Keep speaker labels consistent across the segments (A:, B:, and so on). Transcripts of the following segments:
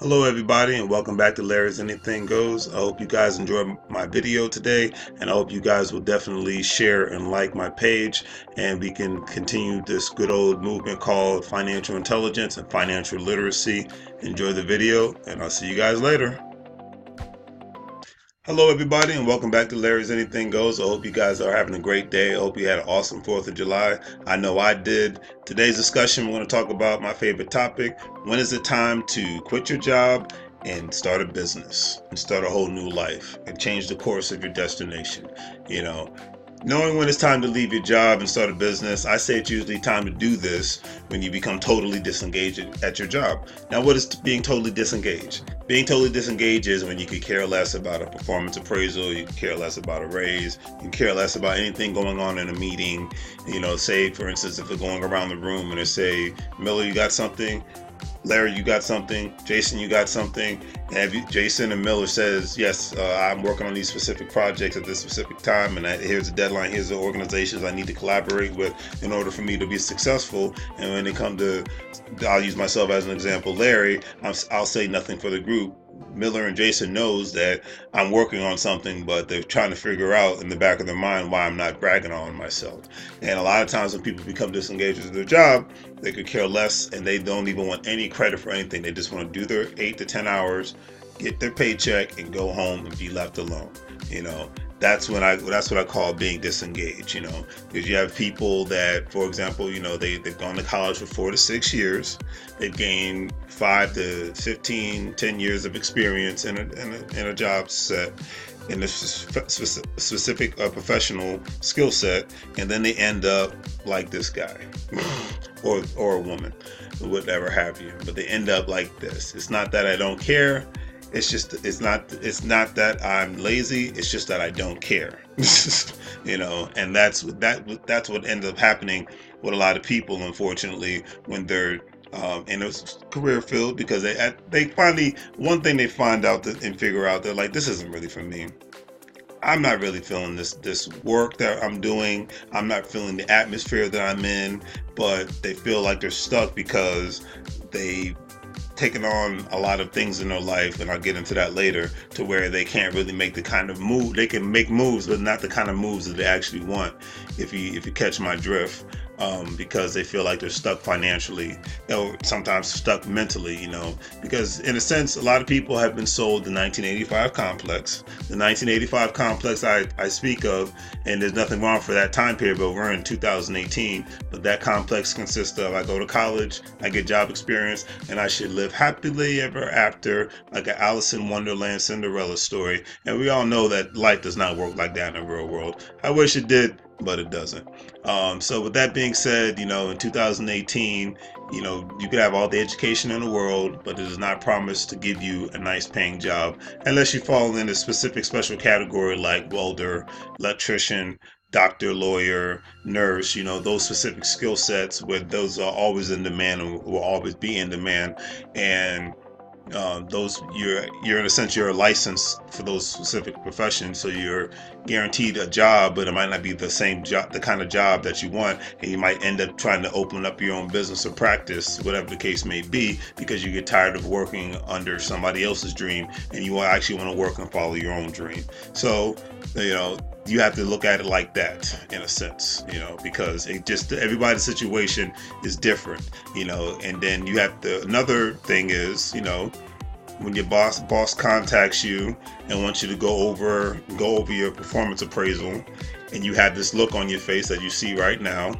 A: Hello everybody and welcome back to Larry's Anything Goes. I hope you guys enjoyed my video today, and I hope you guys will definitely share and like my page, and we can continue this good old movement called financial intelligence and financial literacy. Enjoy the video and I'll see you guys later. Hello everybody and welcome back to Larry's Anything Goes. I hope you guys are having a great day. I hope you had an awesome 4th of July. I know I did. Today's discussion, we're going to talk about my favorite topic. When is it time to quit your job and start a business and start a whole new life and change the course of your destination? Knowing when it's time to leave your job and start a business, I say it's usually time to do this when you become totally disengaged at your job. Now, what is being totally disengaged? Being totally disengaged is when you could care less about a performance appraisal, you could care less about a raise, you can care less about anything going on in a meeting. Say, for instance, if they're going around the room and they say, Miller, you got something? Larry, you got something? Jason, you got something? And Jason and Miller says, yes, I'm working on these specific projects at this specific time, and here's the deadline, here's the organizations I need to collaborate with in order for me to be successful. And when it comes to, I'll use myself as an example, Larry, I'll say nothing for the group. Miller and Jason knows that I'm working on something, but they're trying to figure out in the back of their mind why I'm not bragging on myself. And a lot of times when people become disengaged with their job, they could care less and they don't even want any credit for anything. They just want to do their 8 to 10 hours, get their paycheck, and go home and be left alone. That's what I call being disengaged, because you have people that, for example, they've gone to college for 4 to 6 years. They've gained 5 to 15, 10 years of experience in a job set, in a specific professional skill set, and then they end up like this guy or a woman, whatever have you. But they end up like this. It's not that I don't care. It's not that I'm lazy. It's just that I don't care. And that's what ends up happening with a lot of people, unfortunately, when they're in a career field, because they finally, one thing they find out and figure out, they're like, this isn't really for me. I'm not really feeling this work that I'm doing. I'm not feeling the atmosphere that I'm in, but they feel like they're stuck because they taken on a lot of things in their life, and I'll get into that later, to where they can't really make the kind of move. They can make moves, but not the kind of moves that they actually want, if you catch my drift. Because they feel like they're stuck financially, or sometimes stuck mentally, because in a sense, a lot of people have been sold the 1985 complex. The 1985 complex I speak of, and there's nothing wrong for that time period, but we're in 2018. But that complex consists of, I go to college, I get job experience, and I should live happily ever after, like an Alice in Wonderland Cinderella story. And we all know that life does not work like that in the real world. I wish it did, but it doesn't. So with that being said, in 2018, you could have all the education in the world, but it does not promise to give you a nice paying job unless you fall in a specific special category like welder, electrician, doctor, lawyer, nurse, those specific skill sets where those are always in demand and will always be in demand. And those you're in a sense, you're licensed for those specific professions, so you're guaranteed a job, but it might not be the same job, the kind of job that you want, and you might end up trying to open up your own business or practice, whatever the case may be, because you get tired of working under somebody else's dream and you actually want to work and follow your own dream. So you have to look at it like that, in a sense, because everybody's situation is different, and then you have another thing is, when your boss contacts you and wants you to go over your performance appraisal, and you have this look on your face that you see right now,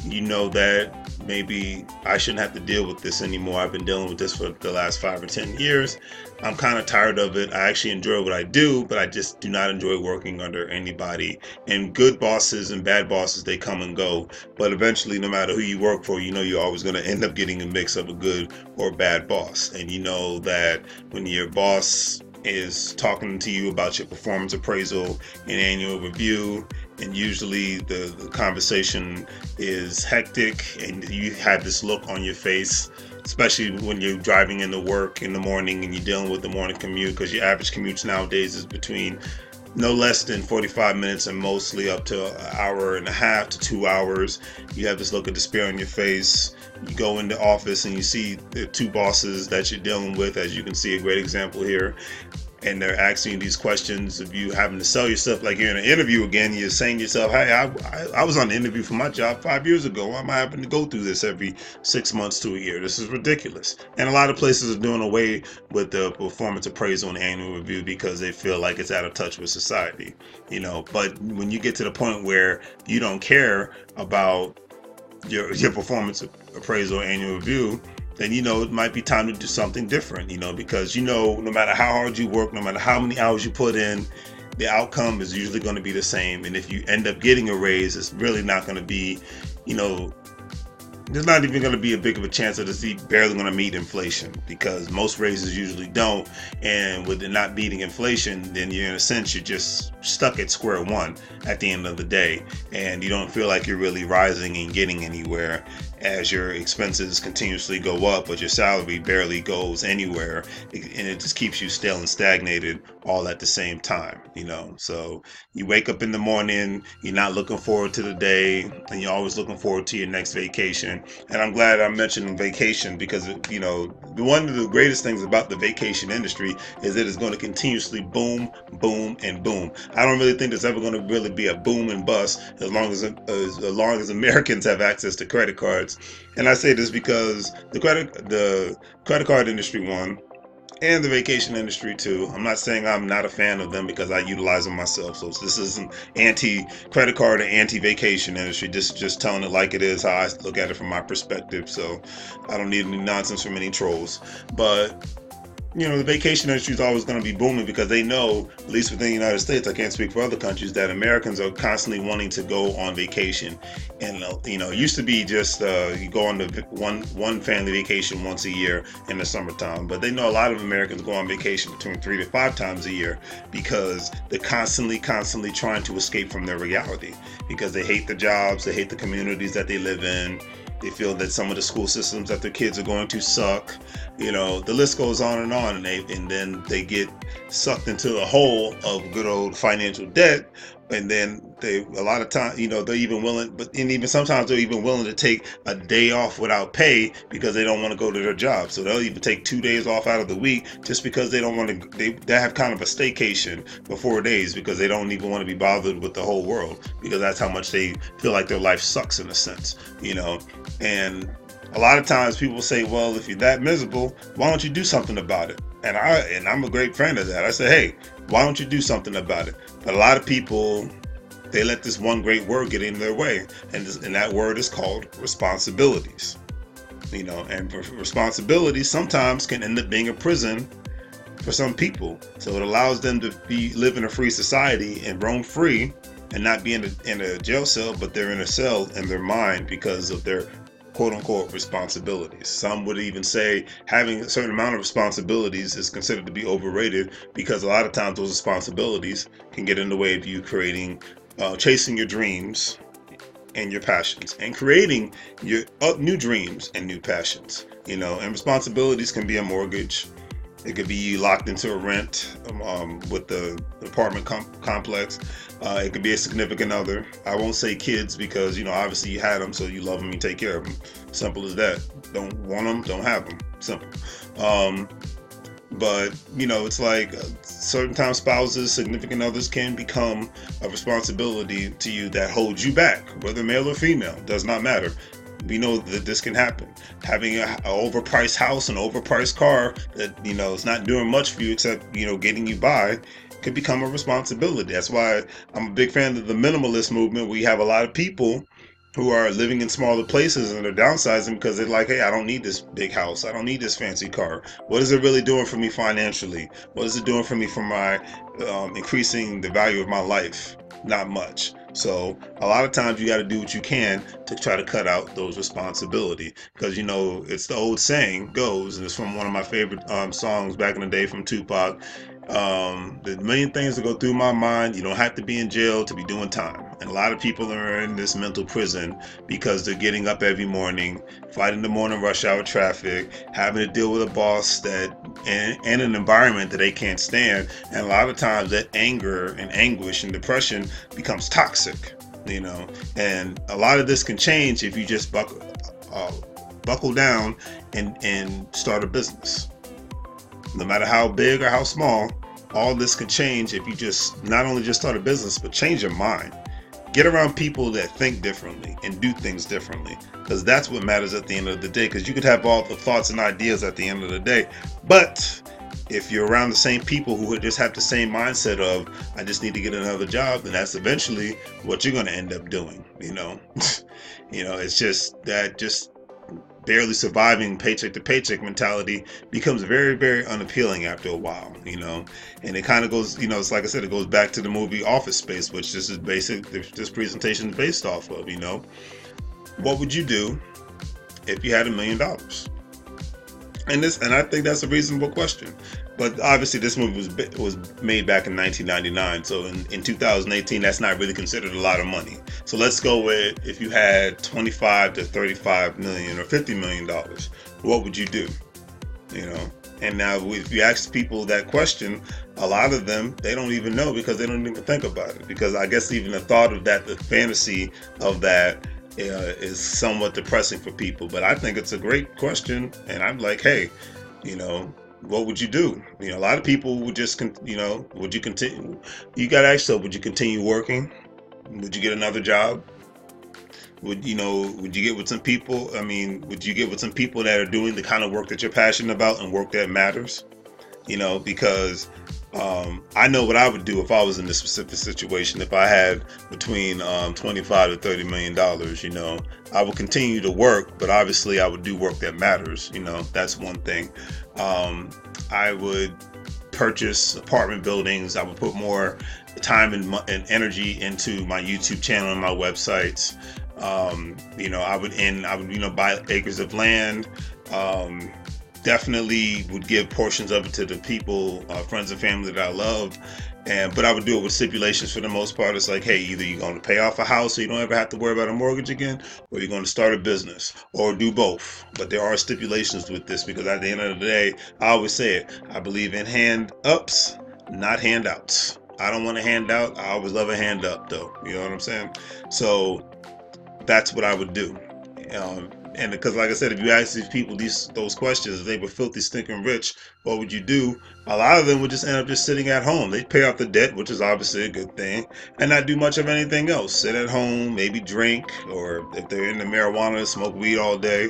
A: that maybe I shouldn't have to deal with this anymore. I've been dealing with this for the last 5 or 10 years. I'm kind of tired of it. I actually enjoy what I do, but I just do not enjoy working under anybody. And good bosses and bad bosses, they come and go. But eventually, no matter who you work for, you're always going to end up getting a mix of a good or bad boss. And that when your boss is talking to you about your performance appraisal and annual review, and usually the conversation is hectic and you have this look on your face, especially when you're driving into work in the morning and you're dealing with the morning commute, because your average commutes nowadays is between no less than 45 minutes and mostly up to an hour and a half to 2 hours. You have this look of despair on your face. You go in the office and you see the two bosses that you're dealing with, as you can see a great example here, and they're asking you these questions of you having to sell yourself like you're in an interview again. You're saying to yourself, hey, I was on the interview for my job 5 years ago. Why am I having to go through this every 6 months to a year? This is ridiculous. And a lot of places are doing away with the performance appraisal and annual review because they feel like it's out of touch with society, but when you get to the point where you don't care about your performance appraisal annual review, then it might be time to do something different, because no matter how hard you work, no matter how many hours you put in, the outcome is usually going to be the same. And if you end up getting a raise, it's really not going to be, there's not even going to be a big of a chance that it's barely going to meet inflation, because most raises usually don't. And with it not beating inflation, then you're in a sense, you're just stuck at square one at the end of the day. And you don't feel like you're really rising and getting anywhere, as your expenses continuously go up, but your salary barely goes anywhere. And it just keeps you still and stagnated all at the same time, So you wake up in the morning, you're not looking forward to the day, and you're always looking forward to your next vacation. And I'm glad I mentioned vacation, because one of the greatest things about the vacation industry is that it's going to continuously boom, boom, and boom. I don't really think there's ever going to really be a boom and bust as long as Americans have access to credit cards. And I say this because the credit card industry, one, and the vacation industry too. I'm not saying I'm not a fan of them, because I utilize them myself. So this isn't anti-credit card or anti-vacation industry. This is just telling it like it is, how I look at it from my perspective. So I don't need any nonsense from any trolls. But the vacation industry is always going to be booming, because they know, at least within the United States, I can't speak for other countries, that Americans are constantly wanting to go on vacation. And it used to be just you go on the one family vacation once a year in the summertime, but they know a lot of Americans go on vacation between 3 to 5 times a year, because they're constantly trying to escape from their reality, because they hate the jobs, they hate the communities that they live in. They feel that some of the school systems that their kids are going to suck. The list goes on, and then they get sucked into the hole of good old financial debt. And then a lot of times, they're even willing, even sometimes they're even willing to take a day off without pay, because they don't want to go to their job. So they'll even take 2 days off out of the week, just because they don't want to. They have kind of a staycation for 4 days, because they don't even want to be bothered with the whole world, because that's how much they feel like their life sucks, in a sense, And a lot of times people say, well, if you're that miserable, why don't you do something about it? And I'm a great fan of that. I say, hey, why don't you do something about it? But a lot of people, they let this one great word get in their way, and that word is called responsibilities. And responsibilities sometimes can end up being a prison for some people. So it allows them to live in a free society and roam free, and not be in a jail cell, but they're in a cell in their mind because of their quote-unquote responsibilities. Some would even say having a certain amount of responsibilities is considered to be overrated, because a lot of times those responsibilities can get in the way of you chasing your dreams and your passions, and creating your new dreams and new passions. And responsibilities can be a mortgage. It could be you locked into a rent with the apartment complex. It could be a significant other. I won't say kids, because obviously you had them, so you love them, you take care of them. Simple as that. Don't want them, don't have them. Simple. But it's like certain times spouses, significant others can become a responsibility to you that holds you back, whether male or female, does not matter. We know that this can happen. Having an overpriced house, an overpriced car that is not doing much for you except getting you by, could become a responsibility. That's why I'm a big fan of the minimalist movement. We have a lot of people who are living in smaller places, and they're downsizing because they're like, hey, I don't need this big house, I don't need this fancy car. What is it really doing for me financially? What is it doing for me for my increasing the value of my life? Not much. So a lot of times you got to do what you can to try to cut out those responsibilities, because it's the old saying goes, and it's from one of my favorite songs back in the day from Tupac. The million things that go through my mind, you don't have to be in jail to be doing time. And a lot of people are in this mental prison because they're getting up every morning, fighting the morning rush hour traffic, having to deal with a boss that and an environment that they can't stand. And a lot of times that anger and anguish and depression becomes toxic, And a lot of this can change if you just buckle down and start a business. No matter how big or how small, all this can change if you just not only just start a business, but change your mind. Get around people that think differently and do things differently, because that's what matters at the end of the day. Because you could have all the thoughts and ideas at the end of the day, but if you're around the same people who just have the same mindset of, I just need to get another job, then that's eventually what you're going to end up doing. It's just that barely surviving paycheck to paycheck mentality becomes very, very unappealing after a while, and it kind of goes, it's like I said, it goes back to the movie Office Space, which this presentation is based off of. What would you do if you had $1 million? And I think that's a reasonable question. But obviously this movie was made back in 1999, so in 2018 that's not really considered a lot of money. So let's go with, if you had 25 to 35 million or $50 million, what would you do? And now if you ask people that question, a lot of them, they don't even know, because they don't even think about it, because I guess even the thought of that, the fantasy of that, is somewhat depressing for people. But I think it's a great question, and I'm like, hey, what would you do? A lot of people would just, would you continue? You got to ask yourself, would you continue working? Would you get another job? Would you get with some people? Would you get with some people that are doing the kind of work that you're passionate about and work that matters? Because I know what I would do if I was in this specific situation. If I had between 25 to 30 million dollars, I would continue to work, but obviously I would do work that matters. That's one thing. I would purchase apartment buildings. I would put more time and energy into my YouTube channel and my websites. I would buy acres of land. Definitely would give portions of it to the people, friends and family that I love. But I would do it with stipulations for the most part. It's like, hey, either you're going to pay off a house so you don't ever have to worry about a mortgage again, or you're going to start a business, or do both. But there are stipulations with this, because at the end of the day, I always say it, I believe in hand ups, not handouts. I don't want a handout. I always love a hand up, though. You know what I'm saying? So that's what I would do. And because, like I said, if you ask these people those questions, if they were filthy, stinking rich, what would you do? A lot of them would just end up just sitting at home. They'd pay off the debt, which is obviously a good thing, and not do much of anything else. Sit at home, maybe drink, or if they're into marijuana, smoke weed all day,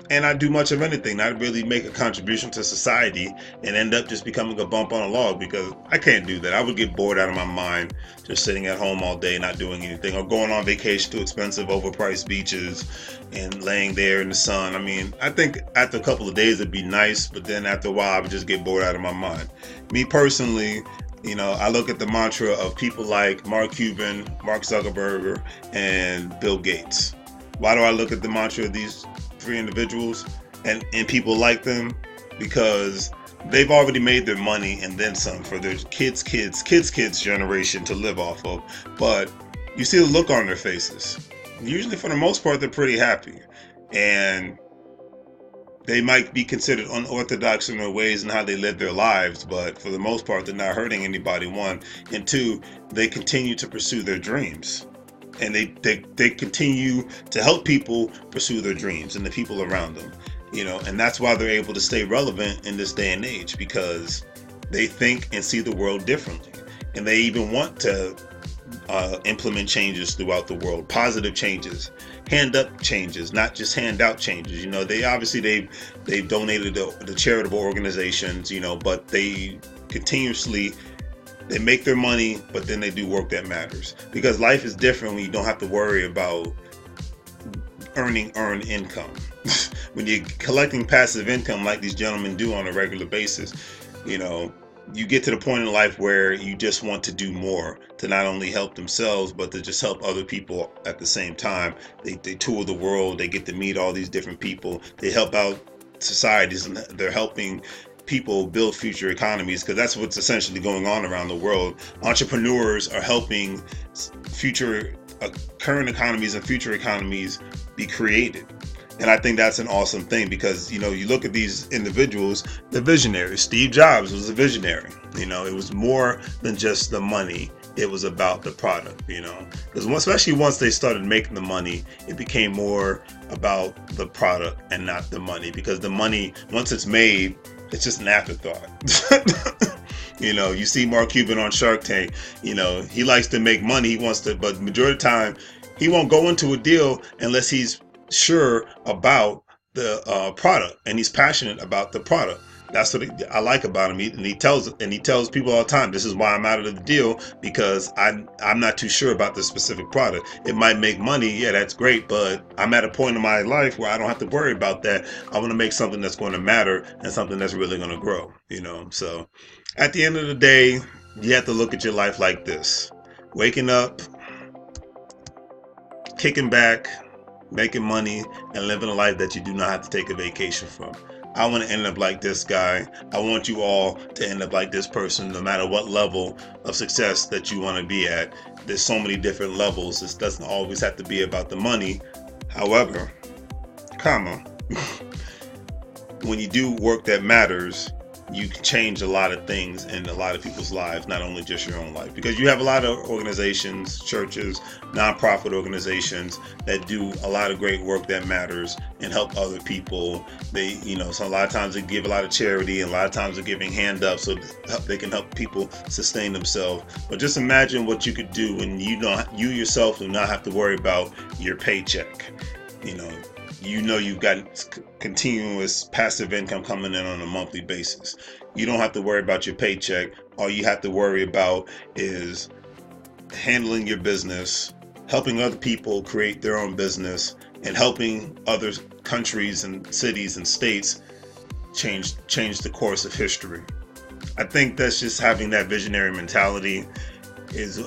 A: and not do much of anything, not really make a contribution to society, and end up just becoming a bump on a log, because I can't do that. I would get bored out of my mind just sitting at home all day, not doing anything, or going on vacation to expensive, overpriced beaches and laying there in the sun. I think after a couple of days it'd be nice, but then after a while I would just get bored out of my mind. Me personally, I look at the mantra of people like Mark Cuban, Mark Zuckerberg, and Bill Gates. Why do I look at the mantra of these three individuals and people like them? Because they've already made their money and then some for their kids' generation to live off of. But you see the look on their faces. Usually, for the most part, they're pretty happy. And they might be considered unorthodox in their ways and how they live their lives, but for the most part, they're not hurting anybody, one. And two, they continue to pursue their dreams. And they continue to help people pursue their dreams and the people around them. And that's why they're able to stay relevant in this day and age, because they think and see the world differently. And they even want to implement changes throughout the world, positive changes, hand up changes, not just handout changes. They obviously they've donated to charitable organizations, but they continuously, they make their money, but then they do work that matters, because life is different when you don't have to worry about earned income. When you're collecting passive income like these gentlemen do on a regular basis, you get to the point in life where you just want to do more, to not only help themselves, but to just help other people at the same time. They tour the world, they get to meet all these different people, they help out societies, and they're helping people build future economies, because that's what's essentially going on around the world. Entrepreneurs are helping current economies and future economies be created. And I think that's an awesome thing, because, you look at these individuals, the visionaries. Steve Jobs was a visionary. It was more than just the money. It was about the product, because especially once they started making the money, it became more about the product and not the money, because the money, once it's made, it's just an afterthought. You see Mark Cuban on Shark Tank, he likes to make money. He wants to, but majority of the time, he won't go into a deal unless he's sure about the product and he's passionate about the product. That's what I like about him. He tells people all the time, this is why I'm out of the deal, because I'm not too sure about the specific product. It might make money, yeah, that's great, but I'm at a point in my life where I don't have to worry about that. I want to make something that's going to matter and something that's really going to grow. So at the end of the day, you have to look at your life like this: waking up, kicking back, making money, and living a life that you do not have to take a vacation from. I want to end up like this guy. I want you all to end up like this person, no matter what level of success that you want to be at. There's so many different levels. This doesn't always have to be about the money. However, when you do work that matters, you can change a lot of things in a lot of people's lives, not only just your own life, because you have a lot of organizations, churches, nonprofit organizations that do a lot of great work that matters and help other people. They, so a lot of times they give a lot of charity, and a lot of times they're giving hand up so they can help people sustain themselves. But just imagine what you could do when you yourself do not have to worry about your paycheck. You've got continuous passive income coming in on a monthly basis. You don't have to worry about your paycheck. All you have to worry about is handling your business, helping other people create their own business, and helping other countries and cities and states change the course of history. I think that's just having that visionary mentality is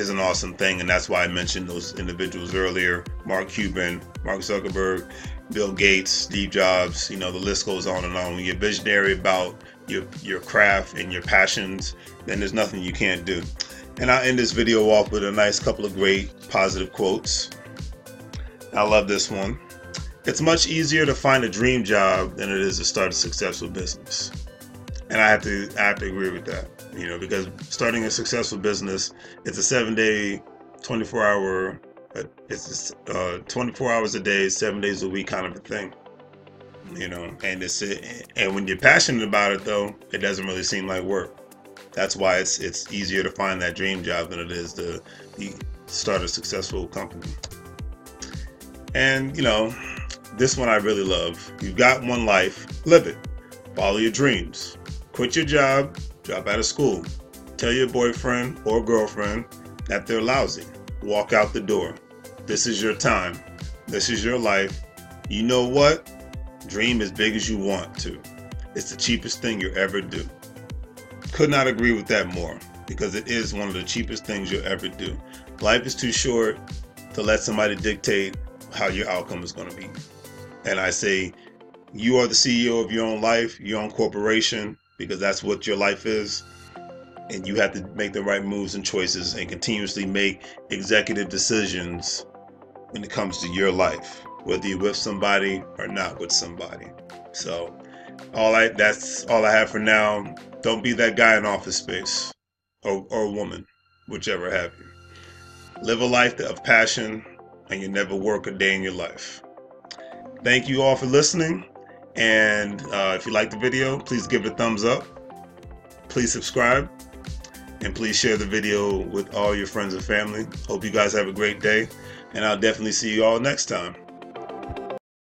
A: an awesome thing, and that's why I mentioned those individuals earlier: Mark Cuban, Mark Zuckerberg, Bill Gates, Steve Jobs. The list goes on and on. When you're visionary about your craft and your passions, then there's nothing you can't do. And I'll end this video off with a nice couple of great positive quotes. I love this one: "It's much easier to find a dream job than it is to start a successful business." And I have to agree with that. Because starting a successful business, it's a 7-day, 24-hour, it's 24 hours a day, 7 days a week kind of a thing. And when you're passionate about it, though, it doesn't really seem like work. That's why it's easier to find that dream job than it is to start a successful company. And this one I really love: "You've got one life, live it. Follow your dreams. Quit your job, drop out of school. Tell your boyfriend or girlfriend that they're lousy. Walk out the door. This is your time. This is your life. You know what? Dream as big as you want to. It's the cheapest thing you'll ever do." Could not agree with that more, because it is one of the cheapest things you'll ever do. Life is too short to let somebody dictate how your outcome is going to be. And I say, you are the CEO of your own life, your own corporation, because that's what your life is. And you have to make the right moves and choices and continuously make executive decisions when it comes to your life, whether you're with somebody or not with somebody. So that's all I have for now. Don't be that guy in Office Space or woman, whichever have you. Live a life of passion, and you never work a day in your life. Thank you all for listening. And if you like the video, please give it a thumbs up. Please subscribe. And please share the video with all your friends and family. Hope you guys have a great day. And I'll definitely see you all next time.